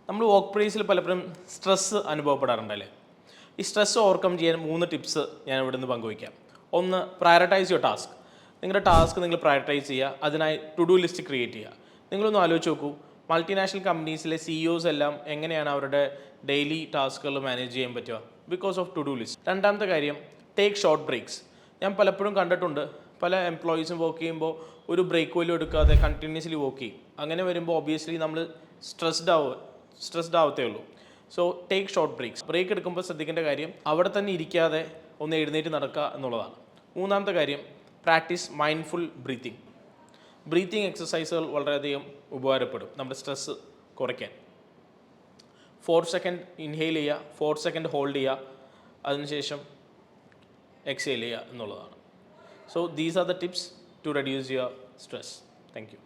നമ്മൾ വർക്ക് പ്ലേസിൽ പലപ്പോഴും സ്ട്രെസ്സ് അനുഭവപ്പെടാറുണ്ടല്ലേ? ഈ സ്ട്രെസ് ഓവർകം ചെയ്യാൻ 3 ടിപ്സ് ഞാൻ ഇവിടെ നിന്ന് പങ്കുവയ്ക്കാം. ഒന്ന്, പ്രയോറിറ്റൈസ് യുവർ ടാസ്ക്. നിങ്ങളുടെ ടാസ്ക് നിങ്ങൾ പ്രയോറിറ്റൈസ് ചെയ്യുക, അതിനായി ടു ഡു ലിസ്റ്റ് ക്രിയേറ്റ് ചെയ്യുക. നിങ്ങളൊന്ന് ആലോചിച്ച് നോക്കൂ, മൾട്ടിനാഷണൽ കമ്പനീസിലെ CEOs എല്ലാം എങ്ങനെയാണ് അവരുടെ ഡെയിലി ടാസ്കുകൾ മാനേജ് ചെയ്യാൻ പറ്റുക? Because of two do list. രണ്ടാമത്തെ കാര്യം, ടേക്ക് ഷോർട്ട് ബ്രേക്സ്. ഞാൻ പലപ്പോഴും കണ്ടിട്ടുണ്ട്, പല എംപ്ലോയീസും വർക്ക് ചെയ്യുമ്പോൾ ഒരു ബ്രേക്ക് പോലും എടുക്കാതെ കണ്ടിന്യൂസ്ലി വർക്ക് ചെയ്യും. അങ്ങനെ വരുമ്പോൾ ഒബ്വിയസ്ലി നമ്മൾ സ്ട്രെസ്ഡ് ആവത്തേ ഉള്ളൂ. So take short breaks. Break എടുക്കുമ്പോൾ ശ്രദ്ധിക്കേണ്ട കാര്യം അവിടെ തന്നെ ഇരിക്കാതെ ഒന്ന് എഴുന്നേറ്റ് നടക്കുക എന്നുള്ളതാണ്. മൂന്നാമത്തെ കാര്യം, പ്രാക്ടീസ് മൈൻഡ്ഫുൾ ബ്രീത്തിങ്. ബ്രീത്തിങ് എക്സസൈസുകൾ വളരെയധികം ഉപകാരപ്പെടും നമ്മുടെ സ്ട്രെസ്സ് കുറയ്ക്കാൻ. 4 സെക്കൻഡ് ഇൻഹെയിൽ ചെയ്യുക, 4 സെക്കൻഡ് ഹോൾഡ് ചെയ്യുക, അതിനുശേഷം എക്സെയിൽ ചെയ്യുക എന്നുള്ളതാണ്. So these are the tips to reduce your stress. Thank U.